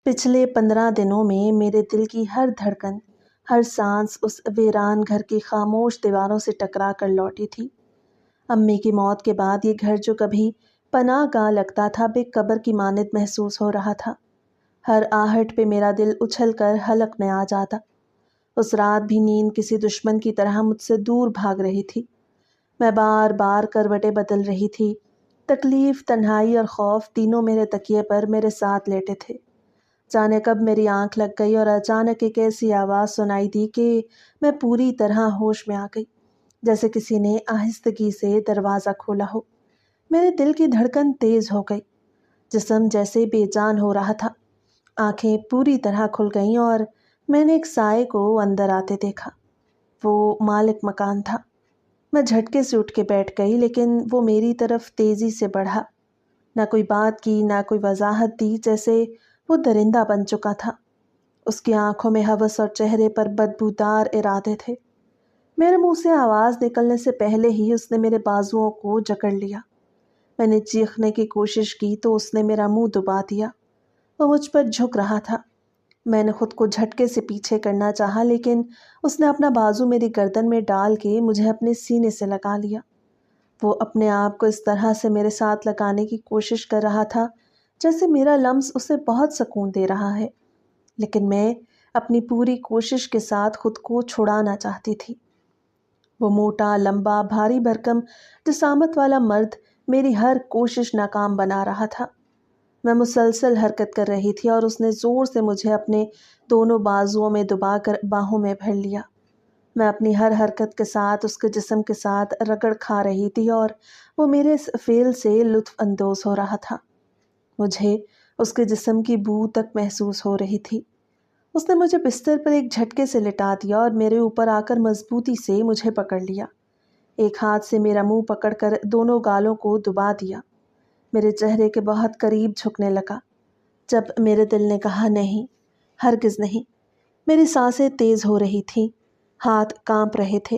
پچھلے 15 دنوں میں میرے دل کی ہر دھڑکن، ہر سانس اس ویران گھر کی خاموش دیواروں سے ٹکرا کر لوٹی تھی۔ امی کی موت کے بعد یہ گھر جو کبھی پناہ گاہ لگتا تھا، بے قبر کی مانند محسوس ہو رہا تھا۔ ہر آہٹ پہ میرا دل اچھل کر حلق میں آ جاتا۔ اس رات بھی نیند کسی دشمن کی طرح مجھ سے دور بھاگ رہی تھی۔ میں بار بار کروٹیں بدل رہی تھی۔ تکلیف، تنہائی اور خوف تینوں میرے تکیے پر میرے ساتھ لیٹے تھے۔ جانے کب میری آنکھ لگ گئی اور اچانک ایک ایسی آواز سنائی دی کہ میں پوری طرح ہوش میں آ گئی، جیسے کسی نے آہستگی سے دروازہ کھولا ہو۔ میرے دل کی دھڑکن تیز ہو گئی، جسم جیسے بے جان ہو رہا تھا۔ آنکھیں پوری طرح کھل گئیں اور میں نے ایک سائے کو اندر آتے دیکھا۔ وہ مالک مکان تھا۔ میں جھٹکے سے اٹھ کے بیٹھ گئی، لیکن وہ میری طرف تیزی سے بڑھا۔ نہ کوئی بات کی، نہ کوئی وضاحت دی، جیسے وہ درندہ بن چکا تھا۔ اس کی آنکھوں میں ہوس اور چہرے پر بدبودار ارادے تھے۔ میرے منہ سے آواز نکلنے سے پہلے ہی اس نے میرے بازوؤں کو جکڑ لیا۔ میں نے چیخنے کی کوشش کی تو اس نے میرا منہ دبا دیا۔ وہ مجھ پر جھک رہا تھا۔ میں نے خود کو جھٹکے سے پیچھے کرنا چاہا، لیکن اس نے اپنا بازو میری گردن میں ڈال کے مجھے اپنے سینے سے لگا لیا۔ وہ اپنے آپ کو اس طرح سے میرے ساتھ لگانے کی کوشش کر رہا تھا جیسے میرا لمس اسے بہت سکون دے رہا ہے، لیکن میں اپنی پوری کوشش کے ساتھ خود کو چھڑانا چاہتی تھی۔ وہ موٹا، لمبا، بھاری بھرکم جسامت والا مرد میری ہر کوشش ناکام بنا رہا تھا۔ میں مسلسل حرکت کر رہی تھی اور اس نے زور سے مجھے اپنے دونوں بازوؤں میں دبا کر باہوں میں بھر لیا۔ میں اپنی ہر حرکت کے ساتھ اس کے جسم کے ساتھ رگڑ کھا رہی تھی اور وہ میرے اس فعل سے لطف اندوز ہو رہا تھا۔ مجھے اس کے جسم کی بو تک محسوس ہو رہی تھی۔ اس نے مجھے بستر پر ایک جھٹکے سے لٹا دیا اور میرے اوپر آ کر مضبوطی سے مجھے پکڑ لیا۔ ایک ہاتھ سے میرا منہ پکڑ کر دونوں گالوں کو دبا دیا۔ میرے چہرے کے بہت قریب جھکنے لگا۔ جب میرے دل نے کہا نہیں، ہرگز نہیں، میری سانسیں تیز ہو رہی تھیں، ہاتھ کانپ رہے تھے،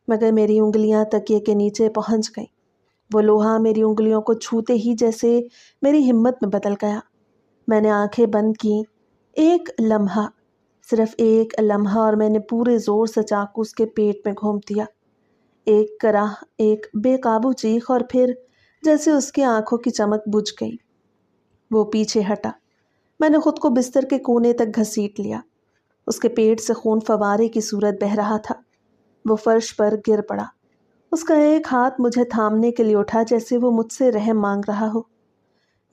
مگر میری انگلیاں تکیے کے نیچے پہنچ گئیں۔ وہ لوہا میری انگلیوں کو چھوتے ہی جیسے میری ہمت میں بدل گیا۔ میں نے آنکھیں بند کیں۔ ایک لمحہ، صرف ایک لمحہ، اور میں نے پورے زور سے چاقو اس کے پیٹ میں گھونپ دیا۔ ایک کراہ، ایک بے قابو چیخ، اور پھر جیسے اس کی آنکھوں کی چمک بجھ گئی۔ وہ پیچھے ہٹا۔ میں نے خود کو بستر کے کونے تک گھسیٹ لیا۔ اس کے پیٹ سے خون فوارے کی صورت بہہ رہا تھا۔ وہ فرش پر گر پڑا۔ اس کا ایک ہاتھ مجھے تھامنے کے لیے اٹھا، جیسے وہ مجھ سے رحم مانگ رہا ہو۔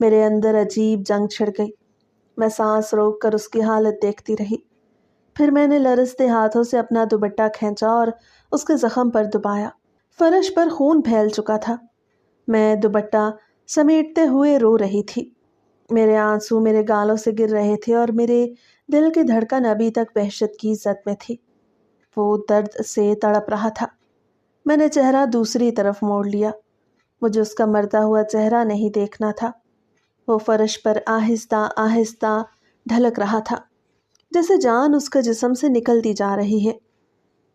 میرے اندر عجیب جنگ چھڑ گئی۔ میں سانس روک کر اس کی حالت دیکھتی رہی۔ پھر میں نے لرزتے ہاتھوں سے اپنا دوپٹہ کھینچا اور اس کے زخم پر دبایا۔ فرش پر خون پھیل چکا تھا۔ میں دوپٹہ سمیٹتے ہوئے رو رہی تھی۔ میرے آنسو میرے گالوں سے گر رہے تھے اور میرے دل کی دھڑکن ابھی تک وحشت کی زد میں تھی۔ وہ درد سے تڑپ رہا تھا۔ میں نے چہرہ دوسری طرف موڑ لیا۔ مجھے اس کا مرتا ہوا چہرہ نہیں دیکھنا تھا۔ وہ فرش پر آہستہ آہستہ ڈھلک رہا تھا، جیسے جان اس کے جسم سے نکلتی جا رہی ہے۔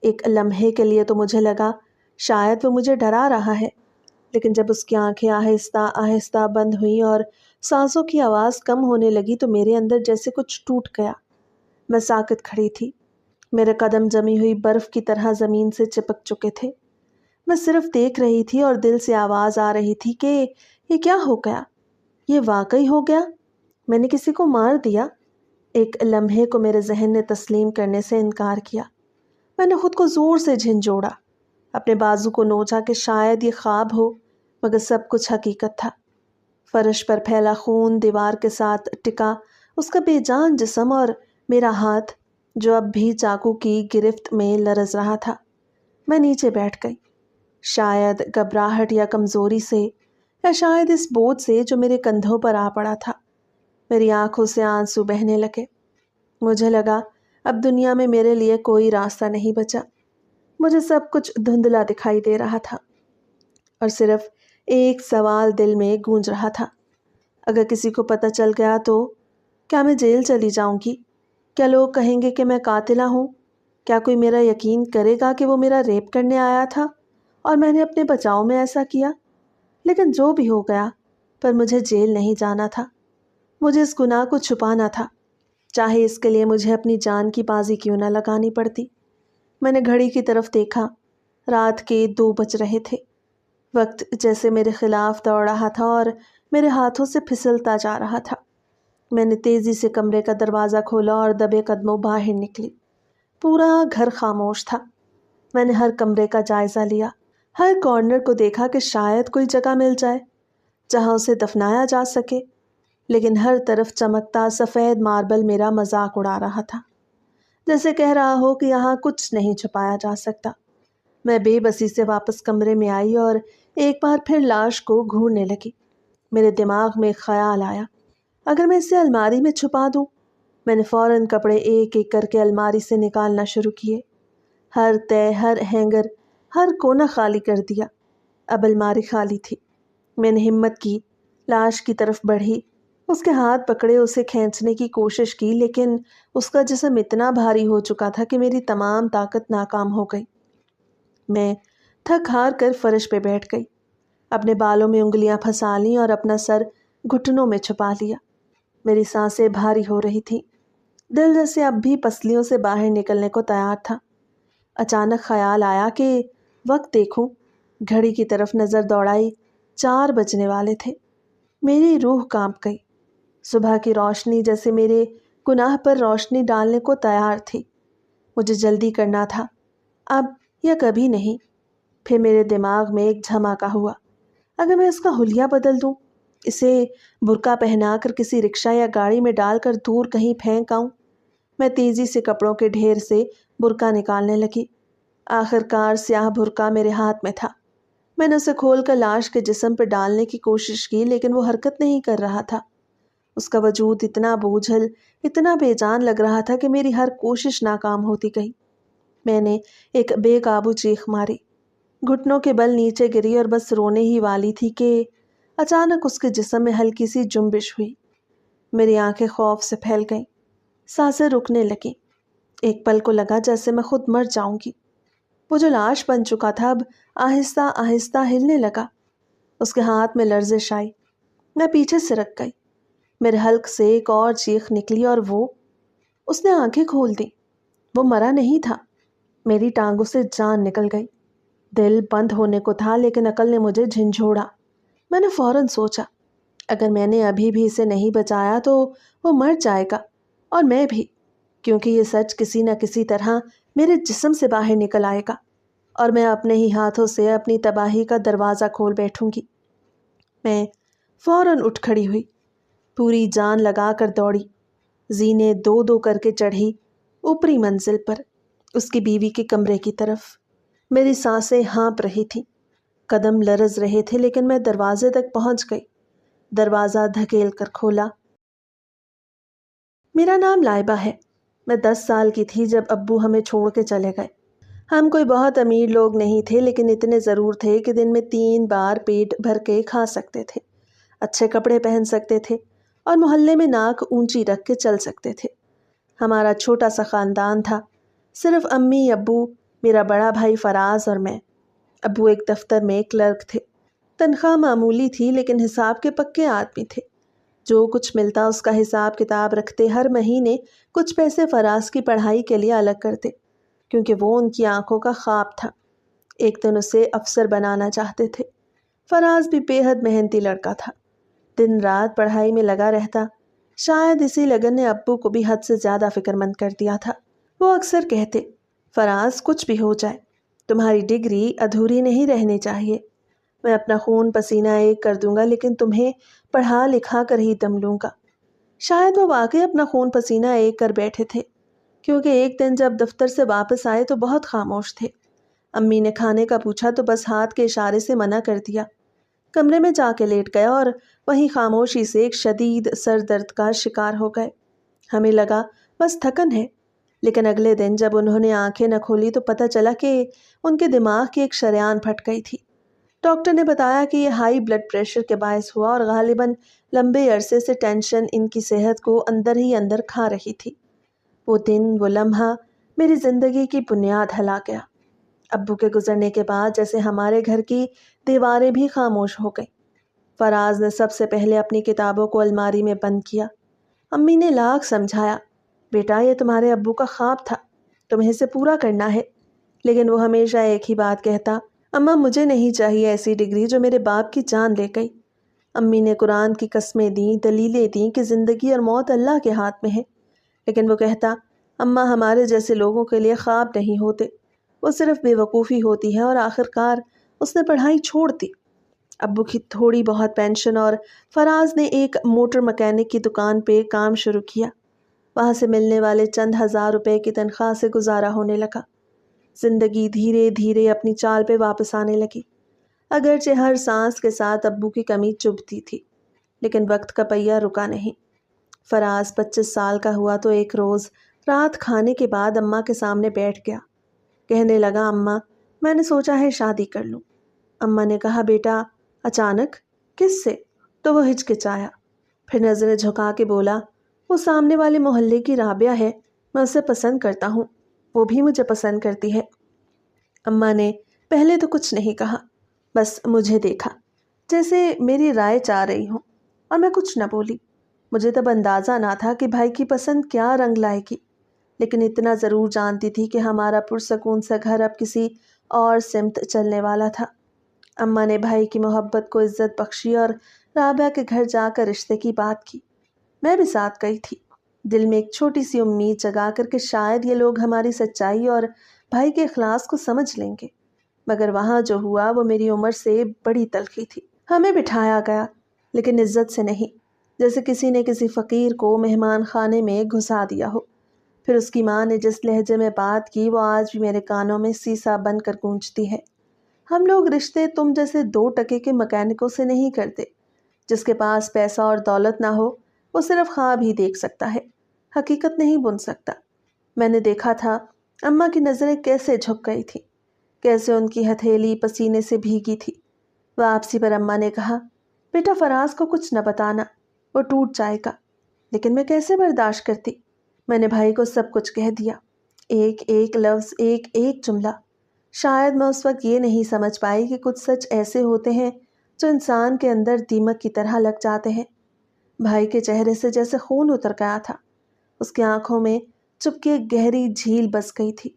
ایک لمحے کے لیے تو مجھے لگا شاید وہ مجھے ڈرا رہا ہے، لیکن جب اس کی آنکھیں آہستہ آہستہ بند ہوئیں اور سانسوں کی آواز کم ہونے لگی تو میرے اندر جیسے کچھ ٹوٹ گیا۔ میں ساکت کھڑی تھی۔ میرے قدم جمی ہوئی برف کی طرح زمین سے چپک چکے تھے۔ میں صرف دیکھ رہی تھی اور دل سے آواز آ رہی تھی کہ یہ کیا ہو گیا؟ یہ واقعی ہو گیا؟ میں نے کسی کو مار دیا؟ ایک لمحے کو میرے ذہن نے تسلیم کرنے سے انکار کیا۔ میں نے خود کو زور سے جھنجھوڑا، اپنے بازو کو نوچا کہ شاید یہ خواب ہو، مگر سب کچھ حقیقت تھا۔ فرش پر پھیلا خون، دیوار کے ساتھ ٹکا اس کا بے جان جسم، اور میرا ہاتھ جو اب بھی چاقو کی گرفت میں لرز رہا تھا۔ میں نیچے بیٹھ گئی، شاید گھبراہٹ یا کمزوری سے، یا شاید اس بوجھ سے جو میرے کندھوں پر آ پڑا تھا۔ میری آنکھوں سے آنسو بہنے لگے۔ مجھے لگا اب دنیا میں میرے لیے کوئی راستہ نہیں بچا۔ مجھے سب کچھ دھندلا دکھائی دے رہا تھا، اور صرف ایک سوال دل میں گونج رہا تھا، اگر کسی کو پتہ چل گیا تو کیا میں جیل چلی جاؤں گی؟ کیا لوگ کہیں گے کہ میں قاتلہ ہوں؟ کیا کوئی میرا یقین کرے گا کہ وہ میرا ریپ کرنے آیا تھا اور میں نے اپنے بچاؤ میں ایسا کیا؟ لیکن جو بھی ہو گیا، پر مجھے جیل نہیں جانا تھا۔ مجھے اس گناہ کو چھپانا تھا۔ چاہے اس کے لیے مجھے اپنی جان کی بازی کیوں نہ لگانی پڑتی۔ میں نے گھڑی کی طرف دیکھا، رات کے 2 بج رہے تھے۔ وقت جیسے میرے خلاف دوڑ رہا تھا اور میرے ہاتھوں سے پھسلتا جا رہا تھا۔ میں نے تیزی سے کمرے کا دروازہ کھولا اور دبے قدموں باہر نکلی۔ پورا گھر خاموش تھا۔ میں نے ہر کمرے کا جائزہ لیا، ہر کارنر کو دیکھا کہ شاید کوئی جگہ مل جائے جہاں اسے دفنایا جا سکے، لیکن ہر طرف چمکتا سفید ماربل میرا مذاق اڑا رہا تھا، جیسے کہہ رہا ہو کہ یہاں کچھ نہیں چھپایا جا سکتا۔ میں بے بسی سے واپس کمرے میں آئی اور ایک بار پھر لاش کو گھورنے لگی۔ میرے دماغ میں ایک خیال آیا، اگر میں اسے الماری میں چھپا دوں۔ میں نے فوراً کپڑے ایک ایک کر کے الماری سے نکالنا شروع کیے، ہر تہہ، ہر ہینگر، ہر کونا خالی کر دیا۔ اب الماری خالی تھی۔ میں نے ہمت کی، لاش کی طرف بڑھی، اس کے ہاتھ پکڑے، اسے کھینچنے کی کوشش کی، لیکن اس کا جسم اتنا بھاری ہو چکا تھا کہ میری تمام طاقت ناکام ہو گئی۔ میں تھک ہار کر فرش پہ بیٹھ گئی، اپنے بالوں میں انگلیاں پھنسا لیں اور اپنا سر گھٹنوں میں چھپا لیا۔ میری سانسیں بھاری ہو رہی تھیں، دل جیسے اب بھی پسلیوں سے باہر نکلنے کو تیار تھا۔ اچانک خیال آیا کہ وقت دیکھوں، گھڑی کی طرف نظر دوڑائی، 4 بجنے والے تھے۔ میری روح کانپ گئی۔ صبح کی روشنی جیسے میرے گناہ پر روشنی ڈالنے کو تیار تھی۔ مجھے جلدی کرنا تھا، اب یا کبھی نہیں۔ پھر میرے دماغ میں ایک دھماکہ ہوا، اگر میں اس کا حلیہ بدل دوں، اسے برقع پہنا کر کسی رکشہ یا گاڑی میں ڈال کر دور کہیں پھینک آؤں۔ میں تیزی سے کپڑوں کے ڈھیر سے برقع نکالنے لگی۔ آخر کار سیاہ برقع میرے ہاتھ میں تھا۔ میں نے اسے کھول کر لاش کے جسم پر ڈالنے کی کوشش کی، لیکن وہ حرکت نہیں کر رہا تھا۔ اس کا وجود اتنا بوجھل، اتنا بے جان لگ رہا تھا کہ میری ہر کوشش ناکام ہوتی گئی۔ میں نے ایک بے قابو چیخ ماری، گھٹنوں کے بل نیچے گری اور بس رونے ہی والی تھی کہ اچانک اس کے جسم میں ہلکی سی جنبش ہوئی۔ میری آنکھیں خوف سے پھیل گئیں، سانسیں رکنے لگیں۔ ایک پل کو لگا جیسے میں خود مر جاؤں گی۔ وہ جو لاش بن چکا تھا اب آہستہ آہستہ ہلنے لگا۔ اس کے ہاتھ میں لرزش آئی۔ میں پیچھے سرک گئی۔ میرے حلق سے ایک اور چیخ نکلی اور اس نے آنکھیں کھول دی۔ وہ مرا نہیں تھا۔ میری ٹانگوں سے جان نکل گئی۔ دل بند ہونے کو تھا، لیکن عقل نے مجھے جھنجھوڑا۔ میں نے فوراً سوچا، اگر میں نے ابھی بھی اسے نہیں بچایا تو وہ مر جائے گا، اور میں بھی، کیونکہ یہ سچ کسی نہ کسی طرح میرے جسم سے باہر نکل آئے گا، اور میں اپنے ہی ہاتھوں سے اپنی تباہی کا دروازہ کھول بیٹھوں گی۔ میں فوراً اٹھ کھڑی ہوئی، پوری جان لگا کر دوڑی، زینے 2 کر کے چڑھی اوپری منزل پر، اس کی بیوی کے کمرے کی طرف۔ میری سانسیں ہانپ رہی تھیں، قدم لرز رہے تھے، لیکن میں دروازے تک پہنچ گئی۔ دروازہ دھکیل کر کھولا۔ میرا نام لائبہ ہے۔ میں 10 سال کی تھی جب ابو ہمیں چھوڑ کے چلے گئے۔ ہم کوئی بہت امیر لوگ نہیں تھے، لیکن اتنے ضرور تھے کہ دن میں 3 بار پیٹ بھر کے کھا سکتے تھے، اچھے کپڑے پہن سکتے تھے، اور محلے میں ناک اونچی رکھ کے چل سکتے تھے۔ ہمارا چھوٹا سا خاندان تھا، صرف امی، ابو، میرا بڑا بھائی فراز اور میں۔ ابو ایک دفتر میں کلرک تھے، تنخواہ معمولی تھی، لیکن حساب کے پکے آدمی تھے۔ جو کچھ ملتا اس کا حساب کتاب رکھتے، ہر مہینے کچھ پیسے فراز کی پڑھائی کے لیے الگ کرتے، کیونکہ وہ ان کی آنکھوں کا خواب تھا۔ ایک دن اسے افسر بنانا چاہتے تھے۔ فراز بھی بے حد محنتی لڑکا تھا، دن رات پڑھائی میں لگا رہتا۔ شاید اسی لگن نے ابو کو بھی حد سے زیادہ فکر مند کر دیا تھا۔ وہ اکثر کہتے، فراز کچھ بھی ہو جائے، تمہاری ڈگری ادھوری نہیں رہنی چاہیے۔ میں اپنا خون پسینہ ایک کر دوں گا، لیکن تمہیں پڑھا لکھا کر ہی دم لوں گا۔ شاید وہ واقعی اپنا خون پسینہ ایک کر بیٹھے تھے، کیونکہ ایک دن جب دفتر سے واپس آئے تو بہت خاموش تھے۔ امی نے کھانے کا پوچھا تو بس ہاتھ کے اشارے سے منع کر دیا۔ کمرے میں جا کے لیٹ گیا اور وہیں خاموشی سے ایک شدید سر درد کا شکار ہو گئے۔ ہمیں لگا بس تھکن ہے، لیکن اگلے دن جب انہوں نے آنکھیں نہ کھولی تو پتہ چلا کہ ان کے دماغ کی ایک شریان پھٹ گئی تھی۔ ڈاکٹر نے بتایا کہ یہ ہائی بلڈ پریشر کے باعث ہوا، اور غالباً لمبے عرصے سے ٹینشن ان کی صحت کو اندر ہی اندر کھا رہی تھی۔ وہ دن، وہ لمحہ میری زندگی کی بنیاد ہلا گیا۔ ابو کے گزرنے کے بعد جیسے ہمارے گھر کی دیواریں بھی خاموش ہو گئیں۔ فراز نے سب سے پہلے اپنی کتابوں کو الماری میں بند کیا۔ امی نے لاکھ سمجھایا، بیٹا یہ تمہارے ابو کا خواب تھا، تمہیں اسے پورا کرنا ہے۔ لیکن وہ ہمیشہ ایک ہی بات کہتا، اماں مجھے نہیں چاہیے ایسی ڈگری جو میرے باپ کی جان لے گئی۔ امی نے قرآن کی قسمیں دیں، دلیلیں دیں کہ زندگی اور موت اللہ کے ہاتھ میں ہے، لیکن وہ کہتا، اماں ہمارے جیسے لوگوں کے لیے خواب نہیں ہوتے، وہ صرف بے وقوفی ہوتی ہے۔ اور آخرکار اس نے پڑھائی چھوڑ دی۔ ابو کی تھوڑی بہت پینشن اور فراز نے ایک موٹر مکینک کی دکان پہ کام شروع کیا۔ وہاں سے ملنے والے چند ہزار روپے کی تنخواہ سے گزارا ہونے لگا۔ زندگی دھیرے دھیرے اپنی چال پہ واپس آنے لگی۔ اگرچہ ہر سانس کے ساتھ ابو کی کمی چبھتی تھی، لیکن وقت کا پہیہ رکا نہیں۔ فراز 25 سال کا ہوا تو ایک روز رات کھانے کے بعد اماں کے سامنے بیٹھ گیا۔ کہنے لگا، اماں میں نے سوچا ہے شادی کر لوں۔ اماں نے کہا، بیٹا اچانک کس سے؟ تو وہ ہچکچایا، پھر نظریں جھکا کے بولا، وہ سامنے والے محلے کی رابعہ ہے، میں اسے پسند کرتا ہوں، وہ بھی مجھے پسند کرتی ہے۔ اماں نے پہلے تو کچھ نہیں کہا، بس مجھے دیکھا جیسے میری رائے چاہ رہی ہوں، اور میں کچھ نہ بولی۔ مجھے تب اندازہ نہ تھا کہ بھائی کی پسند کیا رنگ لائے گی، لیکن اتنا ضرور جانتی تھی کہ ہمارا پرسکون سا گھر اب کسی اور سمت چلنے والا تھا۔ اماں نے بھائی کی محبت کو عزت بخشی اور رابعہ کے گھر جا کر رشتے کی بات کی۔ میں بھی ساتھ گئی تھی، دل میں ایک چھوٹی سی امید جگا کر کہ شاید یہ لوگ ہماری سچائی اور بھائی کے اخلاص کو سمجھ لیں گے، مگر وہاں جو ہوا وہ میری عمر سے بڑی تلخی تھی۔ ہمیں بٹھایا گیا، لیکن عزت سے نہیں، جیسے کسی نے کسی فقیر کو مہمان خانے میں گھسا دیا ہو۔ پھر اس کی ماں نے جس لہجے میں بات کی وہ آج بھی میرے کانوں میں سیسا بن کر گونجتی ہے۔ ہم لوگ رشتے تم جیسے 2 ٹکے کے مکینکوں سے نہیں کرتے۔ جس کے پاس پیسہ اور دولت نہ ہو وہ صرف خواب ہی دیکھ سکتا ہے، حقیقت نہیں بن سکتا۔ میں نے دیکھا تھا اماں کی نظریں کیسے جھک گئی تھی، کیسے ان کی ہتھیلی پسینے سے بھیگی تھی۔ واپسی پر اماں نے کہا، بیٹا فراز کو کچھ نہ بتانا، وہ ٹوٹ جائے گا۔ لیکن میں کیسے برداشت کرتی؟ میں نے بھائی کو سب کچھ کہہ دیا، ایک ایک لفظ، ایک ایک جملہ۔ شاید میں اس وقت یہ نہیں سمجھ پائی کہ کچھ سچ ایسے ہوتے ہیں جو انسان کے اندر دیمک کی طرح لگ جاتے ہیں۔ بھائی کے چہرے سے جیسے خون اتر گیا تھا، اس کی آنکھوں میں چپکے گہری جھیل بس گئی تھی۔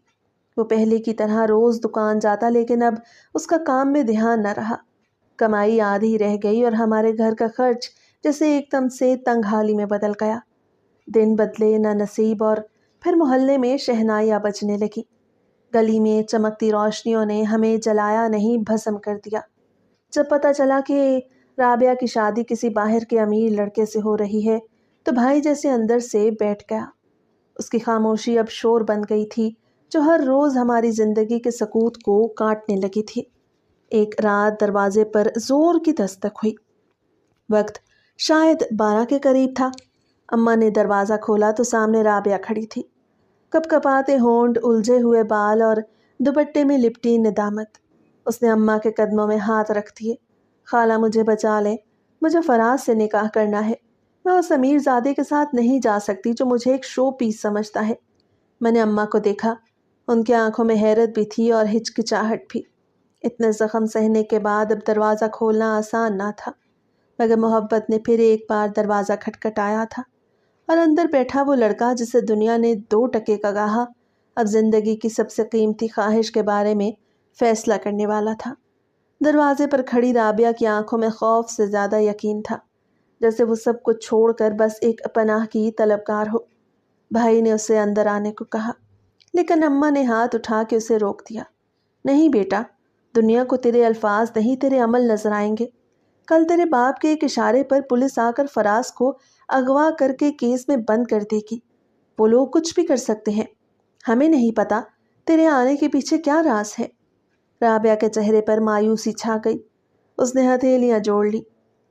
وہ پہلے کی طرح روز دکان جاتا، لیکن اب اس کا کام میں دھیان نہ رہا۔ کمائی آدھی رہ گئی اور ہمارے گھر کا خرچ جیسے ایک دم سے تنگ حالی میں بدل گیا۔ دن بدلے نہ نصیب، اور پھر محلے میں شہنائیاں بجنے لگی۔ گلی میں چمکتی روشنیوں نے ہمیں جلایا نہیں، بھسم کر دیا۔ جب پتہ چلا کہ رابعہ کی شادی کسی باہر کے امیر لڑکے سے ہو رہی ہے تو بھائی جیسے اندر سے بیٹھ گیا۔ اس کی خاموشی اب شور بن گئی تھی جو ہر روز ہماری زندگی کے سکوت کو کاٹنے لگی تھی۔ ایک رات دروازے پر زور کی دستک ہوئی۔ وقت شاید 12 کے قریب تھا۔ اماں نے دروازہ کھولا تو سامنے رابعہ کھڑی تھی، کپ کپاتے ہونٹ، الجھے ہوئے بال اور دوپٹے میں لپٹی ندامت۔ اس نے اماں کے قدموں میں ہاتھ رکھ دیے، خالہ مجھے بچا لیں، مجھے فراز سے نکاح کرنا ہے، میں اس امیر زادے کے ساتھ نہیں جا سکتی جو مجھے ایک شو پیس سمجھتا ہے۔ میں نے اماں کو دیکھا، ان کی آنکھوں میں حیرت بھی تھی اور ہچکچاہٹ بھی۔ اتنے زخم سہنے کے بعد اب دروازہ کھولنا آسان نہ تھا، مگر محبت نے پھر ایک بار دروازہ کھٹکھٹایا تھا، اور اندر بیٹھا وہ لڑکا جسے دنیا نے 2 ٹکے کا کہا، اب زندگی کی سب سے قیمتی خواہش کے بارے میں فیصلہ کرنے والا تھا۔ دروازے پر کھڑی رابعہ کی آنکھوں میں خوف سے زیادہ یقین تھا، جیسے وہ سب کچھ چھوڑ کر بس ایک پناہ کی طلبگار ہو۔ بھائی نے اسے اندر آنے کو کہا، لیکن اماں نے ہاتھ اٹھا کے اسے روک دیا۔ نہیں بیٹا، دنیا کو تیرے الفاظ نہیں تیرے عمل نظر آئیں گے۔ کل تیرے باپ کے ایک اشارے پر پولیس آ کر فراز کو اغوا کر کے کیس میں بند کر دے گی۔ وہ لوگ کچھ بھی کر سکتے ہیں، ہمیں نہیں پتا تیرے آنے کے پیچھے کیا راز ہے۔ رابعہ کے چہرے پر مایوسی چھا گئی، اس نے ہتھیلیاں جوڑ لی۔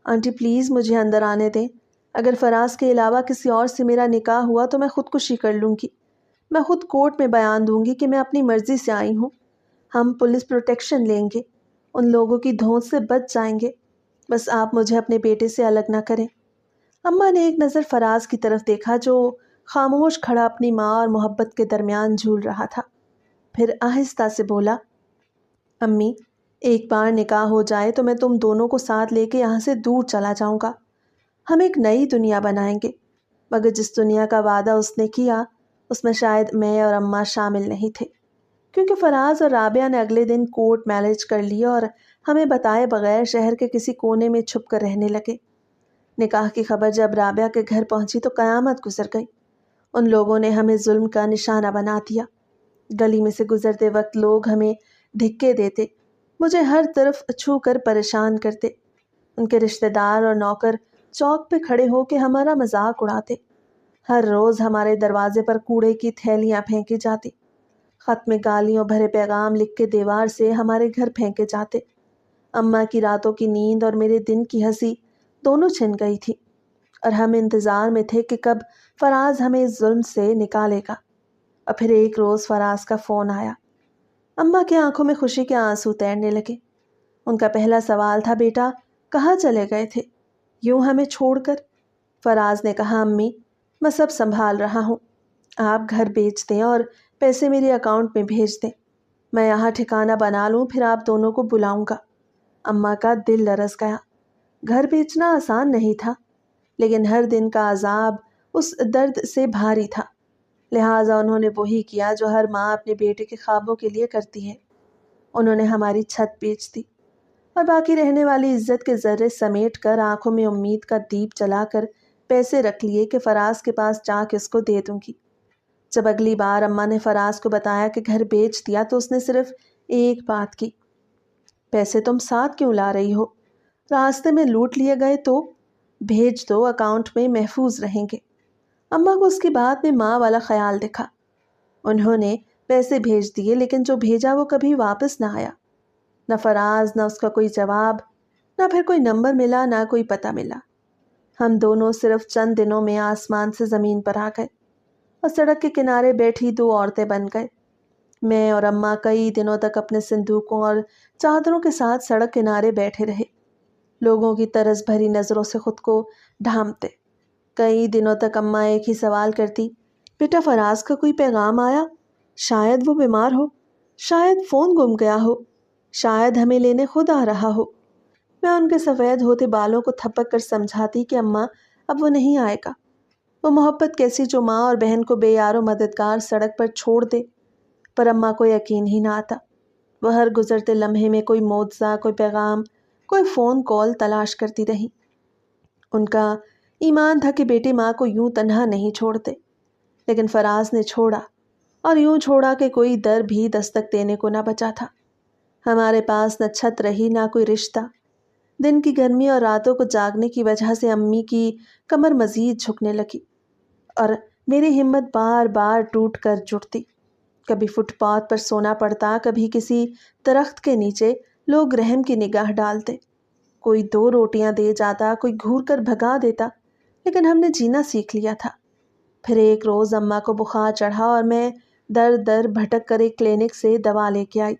آنٹی پلیز مجھے اندر آنے دیں، اگر فراز کے علاوہ کسی اور سے میرا نکاح ہوا تو میں خودکشی کر لوں گی۔ میں خود کورٹ میں بیان دوں گی کہ میں اپنی مرضی سے آئی ہوں۔ ہم پولیس پروٹیکشن لیں گے، ان لوگوں کی دھونس سے بچ جائیں گے، بس آپ مجھے اپنے بیٹے سے الگ نہ کریں۔ اماں نے ایک نظر فراز کی طرف دیکھا جو خاموش کھڑا اپنی ماں اور محبت کے درمیان جھول رہا تھا، پھر آہستہ سے بولا، امی ایک بار نکاح ہو جائے تو میں تم دونوں کو ساتھ لے کے یہاں سے دور چلا جاؤں گا، ہم ایک نئی دنیا بنائیں گے۔ مگر جس دنیا کا وعدہ اس نے کیا اس میں شاید میں اور اماں شامل نہیں تھے، کیونکہ فراز اور رابعہ نے اگلے دن کورٹ میرج کر لیا اور ہمیں بتائے بغیر شہر کے کسی کونے میں چھپ کر رہنے لگے۔ نکاح کی خبر جب رابعہ کے گھر پہنچی تو قیامت گزر گئی۔ ان لوگوں نے ہمیں ظلم کا نشانہ بنا دیا۔ گلی میں سے گزرتے وقت لوگ ہمیں دھکے دیتے، مجھے ہر طرف چھو کر پریشان کرتے۔ ان کے رشتہ دار اور نوکر چوک پہ کھڑے ہو کے ہمارا مذاق اڑاتے۔ ہر روز ہمارے دروازے پر کوڑے کی تھیلیاں پھینکی جاتی، خط میں گالیوں بھرے پیغام لکھ کے دیوار سے ہمارے گھر پھینکے جاتے۔ اماں کی راتوں کی نیند اور میرے دن کی ہنسی دونوں چھن گئی تھی، اور ہم انتظار میں تھے کہ کب فراز ہمیں اس ظلم سے نکالے گا۔ اور پھر ایک روز فراز کا فون آیا۔ اماں کی آنکھوں میں خوشی کے آنسو تیرنے لگے۔ ان کا پہلا سوال تھا، بیٹا کہاں چلے گئے تھے یوں ہمیں چھوڑ کر؟ فراز نے کہا، امی میں سب سنبھال رہا ہوں، آپ گھر بیچ دیں اور پیسے میرے اکاؤنٹ میں بھیج دیں، میں یہاں ٹھکانہ بنا لوں، پھر آپ دونوں کو بلاؤں گا۔ اماں کا دل لرز گیا۔ گھر بیچنا آسان نہیں تھا، لیکن ہر دن کا عذاب اس درد سے بھاری تھا، لہٰذا انہوں نے وہی کیا جو ہر ماں اپنے بیٹے کے خوابوں کے لیے کرتی ہے۔ انہوں نے ہماری چھت بیچ دی اور باقی رہنے والی عزت کے ذرے سمیٹ کر آنکھوں میں امید کا دیپ جلا کر پیسے رکھ لیے کہ فراز کے پاس جا کے اس کو دے دوں گی۔ جب اگلی بار اماں نے فراز کو بتایا کہ گھر بیچ دیا تو اس نے صرف ایک بات کی، پیسے تم ساتھ کیوں لا رہی ہو؟ راستے میں لوٹ لیے گئے تو بھیج دو، اکاؤنٹ میں محفوظ رہیں گے۔ اماں کو اس کی بات میں ماں والا خیال دکھا۔ انہوں نے پیسے بھیج دیے، لیکن جو بھیجا وہ کبھی واپس نہ آیا۔ نہ فراز، نہ اس کا کوئی جواب، نہ پھر کوئی نمبر ملا، نہ کوئی پتہ ملا۔ ہم دونوں صرف چند دنوں میں آسمان سے زمین پر آ گئے اور سڑک کے کنارے بیٹھی دو عورتیں بن گئے۔ میں اور اماں کئی دنوں تک اپنے صندوقوں اور چادروں کے ساتھ سڑک کنارے بیٹھے رہے، لوگوں کی طرز بھری نظروں سے خود کو ڈھانپتے۔ کئی دنوں تک اماں ایک ہی سوال کرتی، بیٹا فراز کا کوئی پیغام آیا؟ شاید وہ بیمار ہو، شاید فون گم گیا ہو، شاید ہمیں لینے خود آ رہا ہو۔ میں ان کے سفید ہوتے بالوں کو تھپک کر سمجھاتی کہ اماں اب وہ نہیں آئے گا۔ وہ محبت کیسی جو ماں اور بہن کو بے یار و مددگار سڑک پر چھوڑ دے، پر اماں کو یقین ہی نہ آتا۔ وہ ہر گزرتے لمحے میں کوئی معجزہ، کوئی پیغام، کوئی فون کال تلاش کرتی رہی۔ ان کا ایمان تھا کہ بیٹے ماں کو یوں تنہا نہیں چھوڑتے، لیکن فراز نے چھوڑا، اور یوں چھوڑا کہ کوئی در بھی دستک دینے کو نہ بچا تھا۔ ہمارے پاس نہ چھت رہی، نہ کوئی رشتہ۔ دن کی گرمی اور راتوں کو جاگنے کی وجہ سے امی کی کمر مزید جھکنے لگی اور میری ہمت بار بار ٹوٹ کر جڑتی۔ کبھی فٹ پاتھ پر سونا پڑتا، کبھی کسی درخت کے نیچے لوگ رحم کی نگاہ ڈالتے، کوئی دو روٹیاں دے جاتا، کوئی گھور کر بھگا دیتا، لیکن ہم نے جینا سیکھ لیا تھا۔ پھر ایک روز اماں کو بخار چڑھا اور میں در در بھٹک کر ایک کلینک سے دوا لے کے آئی۔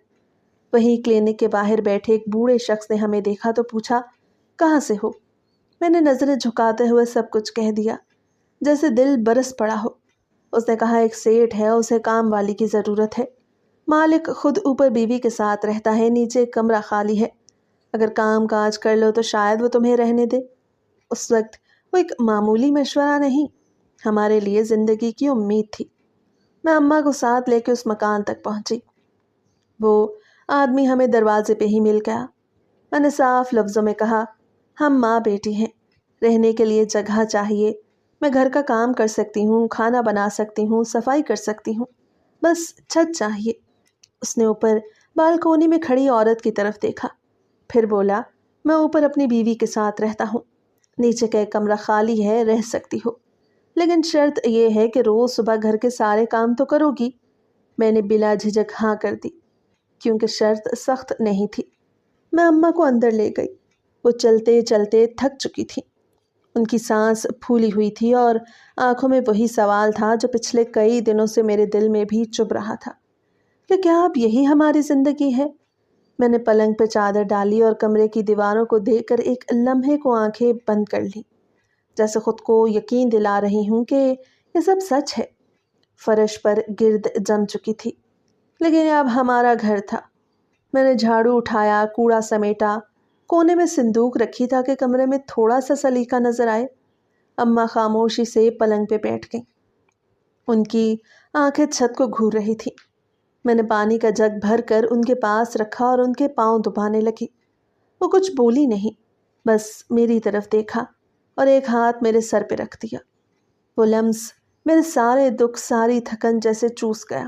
وہیں کلینک کے باہر بیٹھے ایک بوڑھے شخص نے ہمیں دیکھا تو پوچھا، کہاں سے ہو؟ میں نے نظریں جھکاتے ہوئے سب کچھ کہہ دیا، جیسے دل برس پڑا ہو۔ اس نے کہا، ایک سیٹ ہے، اسے کام والی کی ضرورت ہے، مالک خود اوپر بیوی کے ساتھ رہتا ہے، نیچے ایک کمرہ خالی ہے، اگر کام کاج کر لو تو شاید وہ تمہیں رہنے دے۔ اس وقت وہ ایک معمولی مشورہ نہیں، ہمارے لیے زندگی کی امید تھی۔ میں اماں کو ساتھ لے کے اس مکان تک پہنچی۔ وہ آدمی ہمیں دروازے پہ ہی مل گیا۔ میں نے صاف لفظوں میں کہا، ہم ماں بیٹی ہیں، رہنے کے لیے جگہ چاہیے، میں گھر کا کام کر سکتی ہوں، کھانا بنا سکتی ہوں، صفائی کر سکتی ہوں، بس چھت چاہیے۔ اس نے اوپر بالکونی میں کھڑی عورت کی طرف دیکھا، پھر بولا، میں اوپر اپنی بیوی کے ساتھ رہتا ہوں، نیچے کا ایک کمرہ خالی ہے، رہ سکتی ہو، لیکن شرط یہ ہے کہ روز صبح گھر کے سارے کام تو کرو گی۔ میں نے بلا جھجک ہاں کر دی، کیونکہ شرط سخت نہیں تھی۔ میں اماں کو اندر لے گئی۔ وہ چلتے چلتے تھک چکی تھی، ان کی سانس پھولی ہوئی تھی اور آنکھوں میں وہی سوال تھا جو پچھلے کئی دنوں سے میرے دل میں بھی چبھ رہا تھا کہ کیا اب یہی ہماری زندگی ہے؟ میں نے پلنگ پہ چادر ڈالی اور کمرے کی دیواروں کو دیکھ کر ایک لمحے کو آنکھیں بند کر لی، جیسے خود کو یقین دلا رہی ہوں کہ یہ سب سچ ہے۔ فرش پر گرد جم چکی تھی، لیکن اب ہمارا گھر تھا۔ میں نے جھاڑو اٹھایا، کوڑا سمیٹا، کونے میں صندوق رکھی تاکہ کمرے میں تھوڑا سا سلیقہ نظر آئے۔ اماں خاموشی سے پلنگ پہ بیٹھ گئیں۔ ان کی آنکھیں چھت کو گھور رہی تھی۔ میں نے پانی کا جگ بھر کر ان کے پاس رکھا اور ان کے پاؤں دبانے لگی۔ وہ کچھ بولی نہیں، بس میری طرف دیکھا اور ایک ہاتھ میرے سر پہ رکھ دیا۔ وہ لمس میرے سارے دکھ، ساری تھکن جیسے چوس گیا۔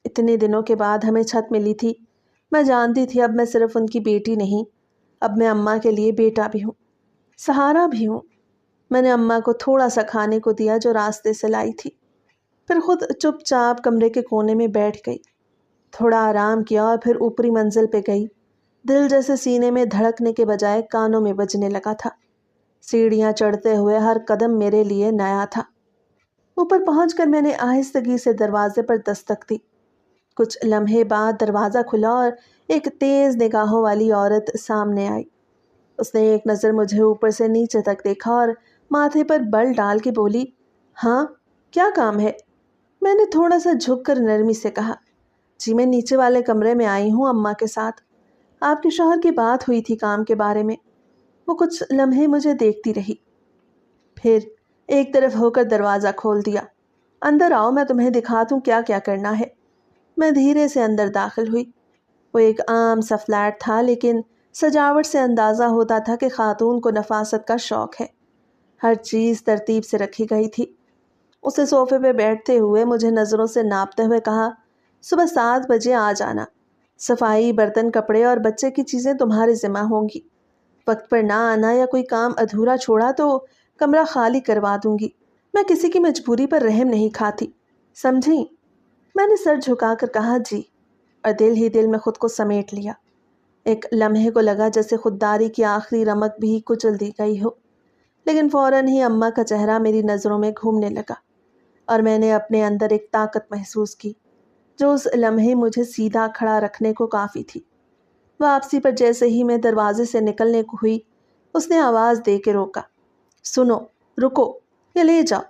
اتنے دنوں کے بعد ہمیں چھت ملی تھی۔ میں جانتی تھی اب میں صرف ان کی بیٹی نہیں، اب میں اماں کے لیے بیٹا بھی ہوں، سہارا بھی ہوں۔ میں نے اماں کو تھوڑا سا کھانے کو دیا جو راستے سے لائی تھی، پھر خود چپ چاپ کمرے کے کونے میں بیٹھ گئی۔ تھوڑا آرام کیا اور پھر اوپری منزل پہ گئی۔ دل جیسے سینے میں دھڑکنے کے بجائے کانوں میں بجنے لگا تھا۔ سیڑھیاں چڑھتے ہوئے ہر قدم میرے لیے نیا تھا۔ اوپر پہنچ کر میں نے آہستگی سے دروازے پر دستک دی۔ کچھ لمحے بعد دروازہ کھلا اور ایک تیز نگاہوں والی عورت سامنے آئی۔ اس نے ایک نظر مجھے اوپر سے نیچے تک دیکھا اور ماتھے پر بل ڈال کے بولی، ہاں کیا کام ہے؟ میں نے تھوڑا سا جھک کر نرمی سے کہا، جی میں نیچے والے کمرے میں آئی ہوں اماں کے ساتھ، آپ کے شوہر کی بات ہوئی تھی کام کے بارے میں۔ وہ کچھ لمحے مجھے دیکھتی رہی، پھر ایک طرف ہو کر دروازہ کھول دیا۔ اندر آؤ، میں تمہیں دکھا دوں کیا کیا کرنا ہے۔ میں دھیرے سے اندر داخل ہوئی۔ وہ ایک عام سا فلیٹ تھا، لیکن سجاوٹ سے اندازہ ہوتا تھا کہ خاتون کو نفاست کا شوق ہے۔ ہر چیز ترتیب سے رکھی گئی تھی۔ اسے صوفے پہ بیٹھتے ہوئے مجھے نظروں سے ناپتے ہوئے کہا، صبح 7 بجے آ جانا، صفائی، برتن، کپڑے اور بچے کی چیزیں تمہارے ذمہ ہوں گی۔ وقت پر نہ آنا یا کوئی کام ادھورا چھوڑا تو کمرہ خالی کروا دوں گی۔ میں کسی کی مجبوری پر رحم نہیں کھاتی، سمجھی؟ میں نے سر جھکا کر کہا جی، اور دل ہی دل میں خود کو سمیٹ لیا۔ ایک لمحے کو لگا جیسے خودداری کی آخری رمق بھی کچل دی گئی ہو، لیکن فوراً ہی اماں کا چہرہ میری نظروں میں گھومنے لگا اور میں نے اپنے اندر ایک طاقت محسوس کی جو اس لمحے مجھے سیدھا کھڑا رکھنے کو کافی تھی۔ واپسی پر جیسے ہی میں دروازے سے نکلنے کو ہوئی، اس نے آواز دے کے روکا، سنو، رکو، یہ لے جاؤ۔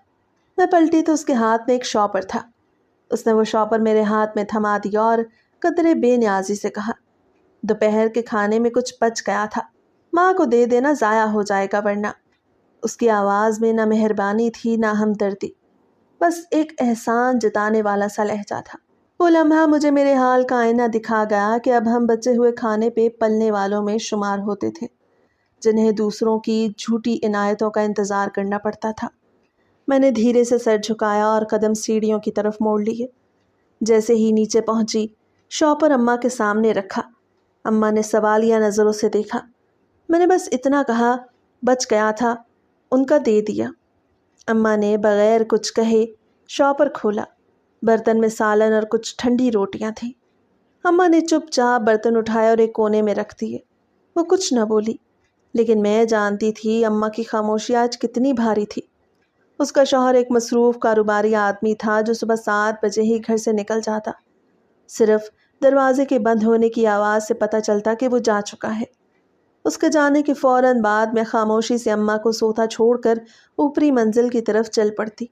میں پلٹی تو اس کے ہاتھ میں ایک شاپر تھا۔ اس نے وہ شاپر میرے ہاتھ میں تھما دیا اور قدرے بے نیازی سے کہا، دوپہر کے کھانے میں کچھ بچ گیا تھا، ماں کو دے دینا، ضائع ہو جائے گا ورنہ۔ اس کی آواز میں نہ مہربانی تھی نہ ہمدردی، بس ایک احسان جتانے والا سا لہجہ تھا۔ وہ لمحہ مجھے میرے حال کا آئینہ دکھا گیا کہ اب ہم بچے ہوئے کھانے پہ پلنے والوں میں شمار ہوتے تھے، جنہیں دوسروں کی جھوٹی عنایتوں کا انتظار کرنا پڑتا تھا۔ میں نے دھیرے سے سر جھکایا اور قدم سیڑھیوں کی طرف موڑ لیے۔ جیسے ہی نیچے پہنچی، شاپر اماں کے سامنے رکھا۔ اماں نے سوالیہ نظروں سے دیکھا۔ میں نے بس اتنا کہا، بچ گیا تھا، ان کا دے دیا۔ اماں نے بغیر کچھ کہے شاپر کھولا۔ برتن میں سالن اور کچھ ٹھنڈی روٹیاں تھیں۔ اماں نے چپ چاپ برتن اٹھائے اور ایک کونے میں رکھ دیے۔ وہ کچھ نہ بولی، لیکن میں جانتی تھی اماں کی خاموشی آج کتنی بھاری تھی۔ اس کا شوہر ایک مصروف کاروباری آدمی تھا جو صبح 7 بجے ہی گھر سے نکل جاتا۔ صرف دروازے کے بند ہونے کی آواز سے پتہ چلتا کہ وہ جا چکا ہے۔ اس کے جانے کے فوراً بعد میں خاموشی سے اماں کو سوتا چھوڑ کر اوپری منزل کی طرف چل پڑتی۔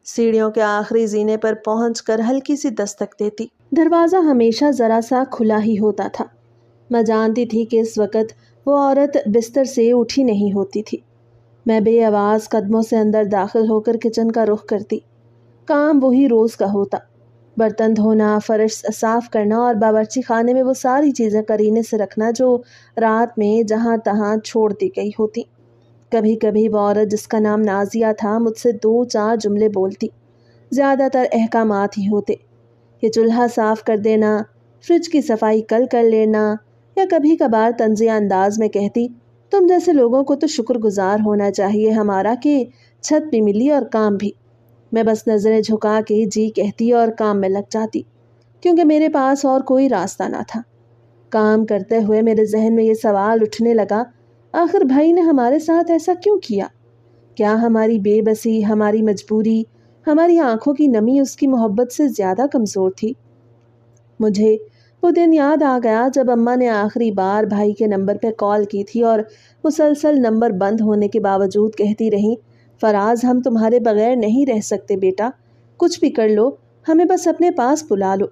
سیڑھیوں کے آخری زینے پر پہنچ کر ہلکی سی دستک دیتی۔ دروازہ ہمیشہ ذرا سا کھلا ہی ہوتا تھا۔ میں جانتی تھی کہ اس وقت وہ عورت بستر سے اٹھی نہیں ہوتی تھی۔ میں بے آواز قدموں سے اندر داخل ہو کر کچن کا رخ کرتی۔ کام وہی روز کا ہوتا، برتن دھونا، فرش صاف کرنا اور باورچی خانے میں وہ ساری چیزیں قرینے سے رکھنا جو رات میں جہاں تہاں چھوڑ دی گئی ہوتی۔ کبھی کبھی وہ عورت جس کا نام نازیہ تھا مجھ سے 2-4 جملے بولتی، زیادہ تر احکامات ہی ہوتے، یہ چولہا صاف کر دینا، فریج کی صفائی کل کر لینا، یا کبھی کبھار طنزیہ انداز میں کہتی، تم جیسے لوگوں کو تو شکر گزار ہونا چاہیے ہمارا کہ چھت بھی ملی اور کام بھی۔ میں بس نظریں جھکا کے جی کہتی اور کام میں لگ جاتی، کیونکہ میرے پاس اور کوئی راستہ نہ تھا۔ کام کرتے ہوئے میرے ذہن میں یہ سوال اٹھنے لگا، آخر بھائی نے ہمارے ساتھ ایسا کیوں کیا؟ کیا ہماری بے بسی، ہماری مجبوری، ہماری آنکھوں کی نمی اس کی محبت سے زیادہ کمزور تھی؟ مجھے وہ دن یاد آ گیا جب اماں نے آخری بار بھائی کے نمبر پہ کال کی تھی اور مسلسل نمبر بند ہونے کے باوجود کہتی رہیں، فراز ہم تمہارے بغیر نہیں رہ سکتے بیٹا، کچھ بھی کر لو، ہمیں بس اپنے پاس بلا لو۔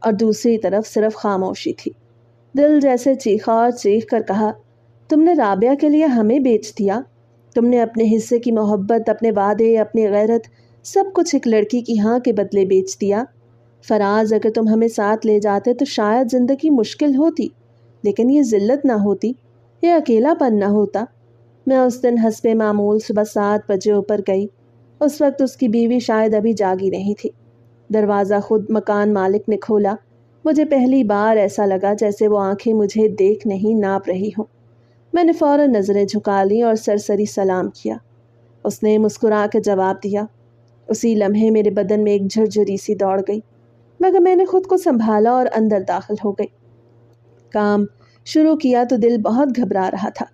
اور دوسری طرف صرف خاموشی تھی۔ دل جیسے چیخا اور چیخ کر کہا، تم نے رابعہ کے لیے ہمیں بیچ دیا، تم نے اپنے حصے کی محبت، اپنے وعدے، اپنی غیرت، سب کچھ ایک لڑکی کی ہاں کے بدلے بیچ دیا۔ فراز، اگر تم ہمیں ساتھ لے جاتے تو شاید زندگی مشکل ہوتی، لیکن یہ ذلت نہ ہوتی، یہ اکیلا پن نہ ہوتا۔ میں اس دن حسب معمول صبح 7 بجے اوپر گئی۔ اس وقت اس کی بیوی شاید ابھی جاگی نہیں تھی۔ دروازہ خود مکان مالک نے کھولا۔ مجھے پہلی بار ایسا لگا جیسے وہ آنکھیں مجھے دیکھ نہیں، ناپ رہی ہوں۔ میں نے فوراً نظریں جھکا لیں اور سرسری سلام کیا۔ اس نے مسکرا کے جواب دیا۔ اسی لمحے میرے بدن میں ایک جھرجھری سی دوڑ گئی، مگر میں نے خود کو سنبھالا اور اندر داخل ہو گئی۔ کام شروع کیا تو دل بہت گھبرا رہا تھا۔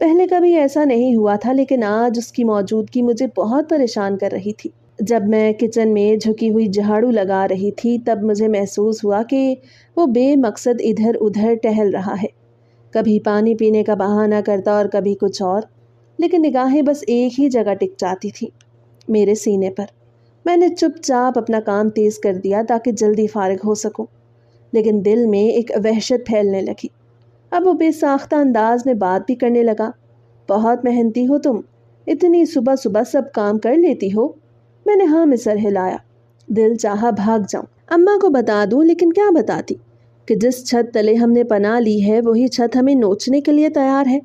پہلے کبھی ایسا نہیں ہوا تھا، لیکن آج اس کی موجودگی مجھے بہت پریشان کر رہی تھی۔ جب میں کچن میں جھکی ہوئی جھاڑو لگا رہی تھی تب مجھے محسوس ہوا کہ وہ بے مقصد ادھر ادھر ٹہل رہا ہے، کبھی پانی پینے کا بہانہ کرتا اور کبھی کچھ اور، لیکن نگاہیں بس ایک ہی جگہ ٹک جاتی تھی، میرے سینے پر۔ میں نے چپ چاپ اپنا کام تیز کر دیا تاکہ جلدی فارغ ہو سکوں، لیکن دل میں ایک وحشت پھیلنے لگی۔ اب وہ بے ساختہ انداز میں بات بھی کرنے لگا۔ بہت محنتی ہو تم، اتنی صبح صبح سب کام کر لیتی ہو؟ میں نے ہاں میں سر ہلایا۔ دل چاہا بھاگ جاؤں، اماں کو بتا دوں، لیکن کیا بتاتی کہ جس چھت تلے ہم نے پناہ لی ہے وہی چھت ہمیں نوچنے کے لیے تیار ہے۔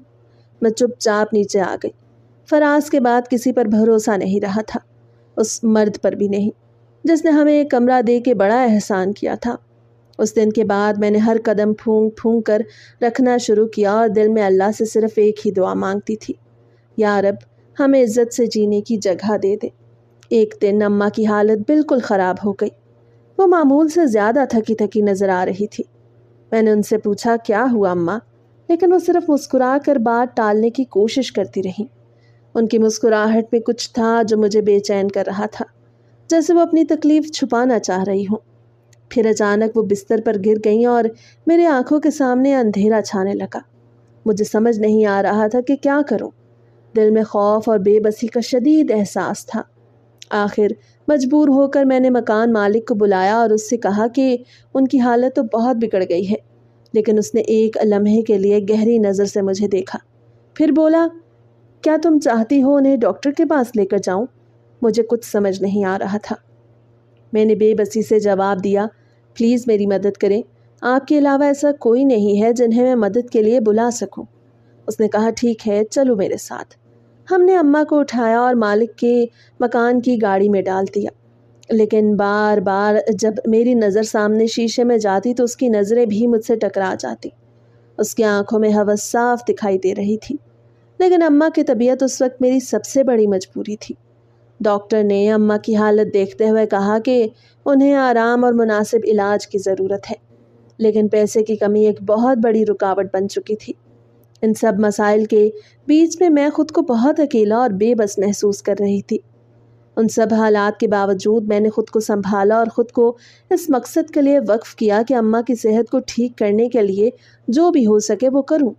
میں چپ چاپ نیچے آ گئی۔ فراز کے بعد کسی پر بھروسہ نہیں رہا تھا، اس مرد پر بھی نہیں جس نے ہمیں ایک کمرہ دے کے بڑا احسان کیا تھا۔ اس دن کے بعد میں نے ہر قدم پھونک پھونک کر رکھنا شروع کیا اور دل میں اللہ سے صرف ایک ہی دعا مانگتی تھی، یا رب ہمیں عزت سے جینے کی جگہ دے دے۔ ایک دن اماں کی حالت بالکل خراب ہو گئی۔ وہ معمول سے زیادہ تھکی تھکی نظر آ رہی تھی۔ میں نے ان سے پوچھا کیا ہوا اماں، لیکن وہ صرف مسکرا کر بات ٹالنے کی کوشش کرتی رہیں۔ ان کی مسکراہٹ میں کچھ تھا جو مجھے بے چین کر رہا تھا، جیسے وہ اپنی تکلیف چھپانا چاہ رہی ہوں۔ پھر اچانک وہ بستر پر گر گئیں اور میرے آنکھوں کے سامنے اندھیرا چھانے لگا۔ مجھے سمجھ نہیں آ رہا تھا کہ کیا کروں۔ دل میں خوف اور بے بسی کا شدید احساس تھا۔ آخر مجبور ہو کر میں نے مکان مالک کو بلایا اور اس سے کہا کہ ان کی حالت تو بہت بگڑ گئی ہے، لیکن اس نے ایک لمحے کے لیے گہری نظر سے مجھے دیکھا، پھر بولا کیا تم چاہتی ہو انہیں ڈاکٹر کے پاس لے کر جاؤں؟ مجھے کچھ سمجھ نہیں آ رہا تھا۔ میں نے بے بسی سے جواب دیا پلیز میری مدد کریں، آپ کے علاوہ ایسا کوئی نہیں ہے جنہیں میں مدد کے لیے بلا سکوں۔ اس نے کہا ٹھیک ہے چلو میرے ساتھ۔ ہم نے اماں کو اٹھایا اور مالک کے مکان کی گاڑی میں ڈال دیا، لیکن بار بار جب میری نظر سامنے شیشے میں جاتی تو اس کی نظریں بھی مجھ سے ٹکرا جاتی۔ اس کی آنکھوں میں ہوس صاف دکھائی دے رہی تھی، لیکن اماں کی طبیعت اس وقت میری سب سے بڑی مجبوری تھی۔ ڈاکٹر نے اماں کی حالت دیکھتے ہوئے کہا کہ انہیں آرام اور مناسب علاج کی ضرورت ہے، لیکن پیسے کی کمی ایک بہت بڑی رکاوٹ بن چکی تھی۔ ان سب مسائل کے بیچ میں میں خود کو بہت اکیلا اور بے بس محسوس کر رہی تھی۔ ان سب حالات کے باوجود میں نے خود کو سنبھالا اور خود کو اس مقصد کے لیے وقف کیا کہ اماں کی صحت کو ٹھیک کرنے کے لیے جو بھی ہو سکے وہ کروں،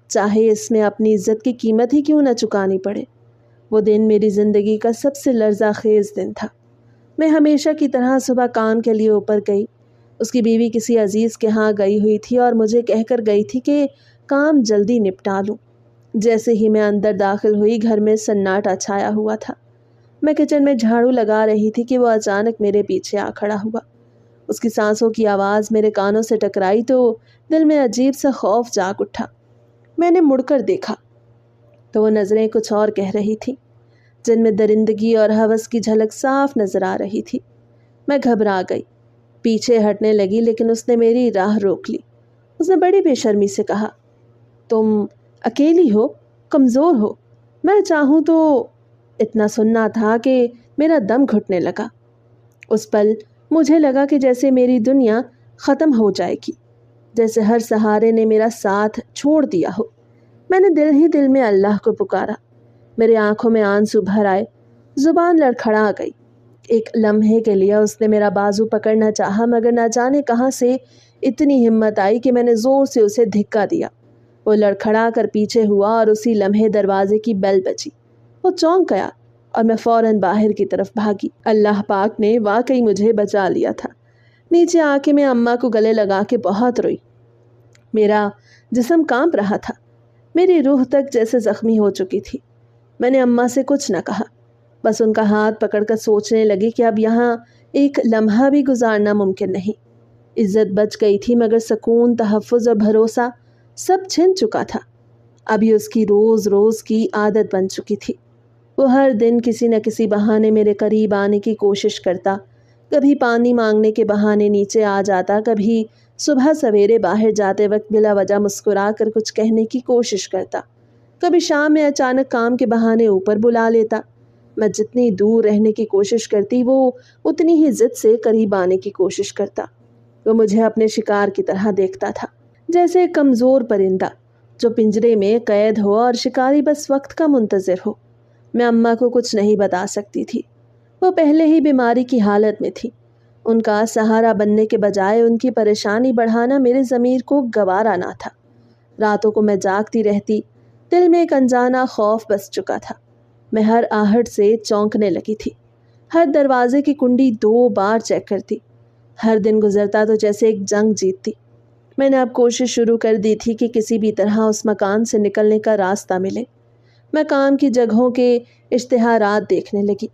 چاہے اس میں اپنی عزت کی قیمت ہی کیوں نہ چکانی پڑے۔ وہ دن میری زندگی کا سب سے لرزہ خیز دن تھا۔ میں ہمیشہ کی طرح صبح کام کے لیے اوپر گئی۔ اس کی بیوی کسی عزیز کے ہاں گئی ہوئی تھی اور مجھے کہہ کر گئی تھی کہ کام جلدی نپٹا لوں۔ جیسے ہی میں اندر داخل ہوئی گھر میں سناٹا چھایا ہوا تھا۔ میں کچن میں جھاڑو لگا رہی تھی کہ وہ اچانک میرے پیچھے آ کھڑا ہوا۔ اس کی سانسوں کی آواز میرے کانوں سے ٹکرائی تو دل میں عجیب سا خوف جاگ اٹھا۔ میں نے مڑ کر دیکھا تو وہ نظریں کچھ اور کہہ رہی تھی، جن میں درندگی اور ہوس کی جھلک صاف نظر آ رہی تھی۔ میں گھبرا گئی، پیچھے ہٹنے لگی، لیکن اس نے میری راہ روک لی۔ اس نے بڑی بے شرمی سے کہا تم اکیلی ہو، کمزور ہو، میں چاہوں تو۔ اتنا سننا تھا کہ میرا دم گھٹنے لگا۔ اس پل مجھے لگا کہ جیسے میری دنیا ختم ہو جائے گی، جیسے ہر سہارے نے میرا ساتھ چھوڑ دیا ہو۔ میں نے دل ہی دل میں اللہ کو پکارا۔ میرے آنکھوں میں آنسو بھر آئے، زبان لڑکھڑا گئی۔ ایک لمحے کے لیے اس نے میرا بازو پکڑنا چاہا، مگر نہ جانے کہاں سے اتنی ہمت آئی کہ میں نے زور سے اسے دھکا دیا۔ وہ لڑکھڑا کر پیچھے ہوا اور اسی لمحے دروازے کی بیل بجی۔ وہ چونک گیا اور میں فوراً باہر کی طرف بھاگی۔ اللہ پاک نے واقعی مجھے بچا لیا تھا۔ نیچے آ کے میں اماں کو گلے لگا کے بہت روئی۔ میرا جسم کانپ رہا تھا، میری روح تک جیسے زخمی ہو چکی تھی۔ میں نے اماں سے کچھ نہ کہا، بس ان کا ہاتھ پکڑ کر سوچنے لگی کہ اب یہاں ایک لمحہ بھی گزارنا ممکن نہیں۔ عزت بچ گئی تھی مگر سکون، تحفظ اور بھروسہ سب چھن چکا تھا۔ اب یہ اس کی روز روز کی عادت بن چکی تھی۔ وہ ہر دن کسی نہ کسی بہانے میرے قریب آنے کی کوشش کرتا، کبھی پانی مانگنے کے بہانے نیچے آ جاتا، کبھی صبح سویرے باہر جاتے وقت بلا وجہ مسکرا کر کچھ کہنے کی کوشش کرتا، کبھی شام میں اچانک کام کے بہانے اوپر بلا لیتا۔ میں جتنی دور رہنے کی کوشش کرتی وہ اتنی ہی ضد سے قریب آنے کی کوشش کرتا۔ وہ مجھے اپنے شکار کی طرح دیکھتا تھا، جیسے ایک کمزور پرندہ جو پنجرے میں قید ہو اور شکاری بس وقت کا منتظر ہو۔ میں اماں کو کچھ نہیں بتا سکتی تھی، وہ پہلے ہی بیماری کی حالت میں تھی۔ ان کا سہارا بننے کے بجائے ان کی پریشانی بڑھانا میرے ضمیر کو گوارا نہ تھا۔ راتوں کو میں جاگتی رہتی، دل میں ایک انجانا خوف بس چکا تھا۔ میں ہر آہٹ سے چونکنے لگی تھی، ہر دروازے کی کنڈی 2 بار چیک کرتی۔ ہر دن گزرتا تو جیسے ایک جنگ جیتتی۔ میں نے اب کوشش شروع کر دی تھی کہ کسی بھی طرح اس مکان سے نکلنے کا راستہ ملے۔ میں کام کی جگہوں کے اشتہارات دیکھنے لگی،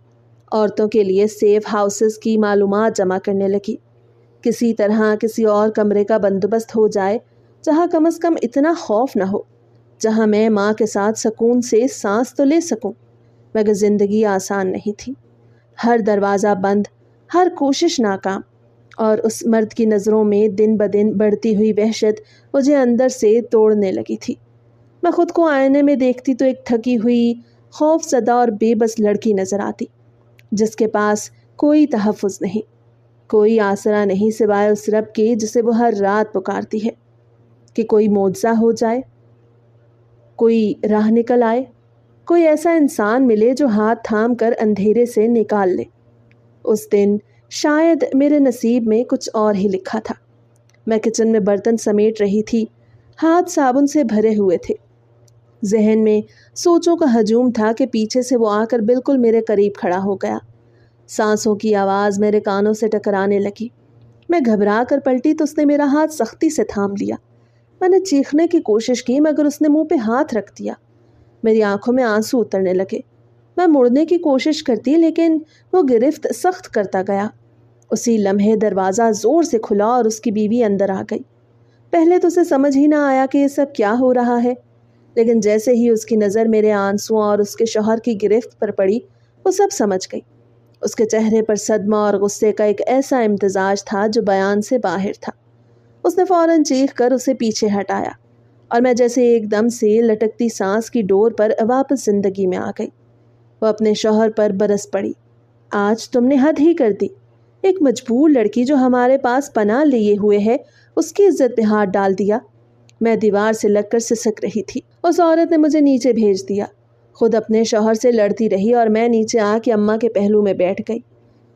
عورتوں کے لیے سیف ہاؤسز کی معلومات جمع کرنے لگی۔ کسی طرح کسی اور کمرے کا بندوبست ہو جائے جہاں کم از کم اتنا خوف نہ ہو، جہاں میں ماں کے ساتھ سکون سے سانس تو لے سکوں۔ مگر زندگی آسان نہیں تھی، ہر دروازہ بند، ہر کوشش ناکام، اور اس مرد کی نظروں میں دن بدن بڑھتی ہوئی وحشت مجھے اندر سے توڑنے لگی تھی۔ میں خود کو آئینے میں دیکھتی تو ایک تھکی ہوئی، خوف زدہ اور بے بس لڑکی نظر آتی، جس کے پاس کوئی تحفظ نہیں، کوئی آسرا نہیں سوائے اس رب کے جسے وہ ہر رات پکارتی ہے کہ کوئی معجزہ ہو جائے، کوئی راہ نکل آئے، کوئی ایسا انسان ملے جو ہاتھ تھام کر اندھیرے سے نکال لے۔ اس دن شاید میرے نصیب میں کچھ اور ہی لکھا تھا۔ میں کچن میں برتن سمیٹ رہی تھی، ہاتھ صابن سے بھرے ہوئے تھے، ذہن میں سوچوں کا ہجوم تھا کہ پیچھے سے وہ آ کر بالکل میرے قریب کھڑا ہو گیا۔ سانسوں کی آواز میرے کانوں سے ٹکرانے لگی۔ میں گھبرا کر پلٹی تو اس نے میرا ہاتھ سختی سے تھام لیا۔ میں نے چیخنے کی کوشش کی مگر اس نے منہ پہ ہاتھ رکھ دیا۔ میری آنکھوں میں آنسو اترنے لگے۔ میں مڑنے کی کوشش کرتی لیکن وہ گرفت سخت کرتا گیا۔ اسی لمحے دروازہ زور سے کھلا اور اس کی بیوی اندر آ گئی۔ پہلے تو اسے سمجھ ہی نہ آیا کہ یہ سب کیا ہو رہا ہے، لیکن جیسے ہی اس کی نظر میرے آنسوؤں اور اس کے شوہر کی گرفت پر پڑی، وہ سب سمجھ گئی۔ اس کے چہرے پر صدمہ اور غصے کا ایک ایسا امتزاج تھا جو بیان سے باہر تھا۔ اس نے فوراً چیخ کر اسے پیچھے ہٹایا اور میں جیسے ایک دم سے لٹکتی سانس کی ڈور پر واپس زندگی میں آ گئی۔ وہ اپنے شوہر پر برس پڑی۔ آج تم نے حد ہی کر دی، ایک مجبور لڑکی جو ہمارے پاس پناہ لیے ہوئے ہے اس کی عزت پہ ہاتھ ڈال دیا۔ میں دیوار سے لگ کر سسک رہی تھی۔ اس عورت نے مجھے نیچے بھیج دیا، خود اپنے شوہر سے لڑتی رہی اور میں نیچے آ کے اماں کے پہلو میں بیٹھ گئی۔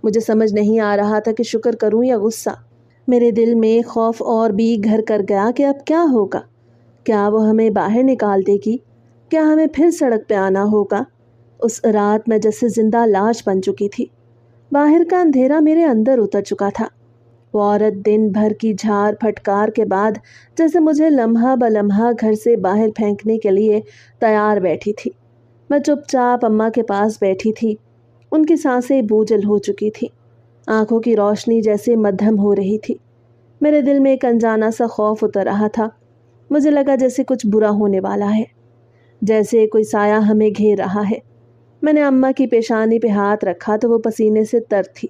مجھے سمجھ نہیں آ رہا تھا کہ شکر کروں یا غصہ۔ میرے دل میں خوف اور بھی گھر کر گیا کہ اب کیا ہوگا؟ کیا وہ ہمیں باہر نکال دے گی؟ کیا ہمیں پھر سڑک پہ آنا ہوگا؟ اس رات میں جیسے زندہ لاش بن چکی تھی۔ باہر کا اندھیرا میرے اندر اتر چکا تھا۔ وہ عورت دن بھر کی جھاڑ پھٹکار کے بعد جیسے مجھے لمحہ بلمحہ گھر سے باہر پھینکنے کے لیے تیار بیٹھی تھی۔ میں چپ چاپ اماں کے پاس بیٹھی تھی۔ ان کی سانسیں بوجھل ہو چکی تھی، آنکھوں کی روشنی جیسے مدھم ہو رہی تھی۔ میرے دل میں ایک انجانا سا خوف اتر رہا تھا۔ مجھے لگا جیسے کچھ برا ہونے والا ہے، جیسے کوئی سایہ ہمیں گھیر رہا ہے۔ میں نے اماں کی پیشانی پہ ہاتھ رکھا تو وہ پسینے سے تر تھی،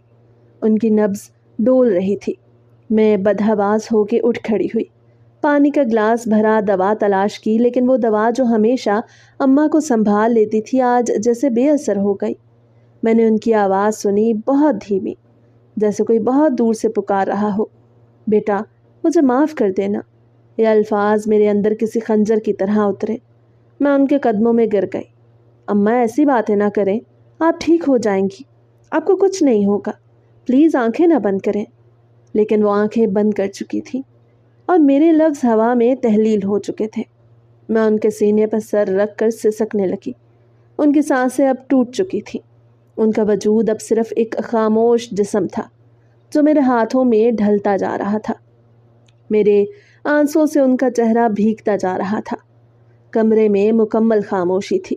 ان کی نبض ڈول رہی تھی۔ میں بدحواس ہو کے اٹھ کھڑی ہوئی، پانی کا گلاس بھرا، دوا تلاش کی، لیکن وہ دوا جو ہمیشہ اماں کو سنبھال لیتی تھی آج جیسے بے اثر ہو گئی۔ میں نے ان کی آواز سنی، بہت دھیمی، جیسے کوئی بہت دور سے پکار رہا ہو، بیٹا مجھے معاف کر دینا۔ یہ الفاظ میرے اندر کسی خنجر کی طرح اترے۔ میں ان کے قدموں میں گر گئی۔ اماں ایسی باتیں نہ کریں، آپ ٹھیک ہو جائیں گی، آپ کو کچھ نہیں ہوگا، پلیز آنکھیں نہ بند کریں۔ لیکن وہ آنکھیں بند کر چکی تھیں اور میرے لفظ ہوا میں تحلیل ہو چکے تھے۔ میں ان کے سینے پر سر رکھ کر سسکنے لگی۔ ان کی سانسیں اب ٹوٹ چکی تھیں، ان کا وجود اب صرف ایک خاموش جسم تھا جو میرے ہاتھوں میں ڈھلتا جا رہا تھا۔ میرے آنسوں سے ان کا چہرہ بھیگتا جا رہا تھا۔ کمرے میں مکمل خاموشی تھی،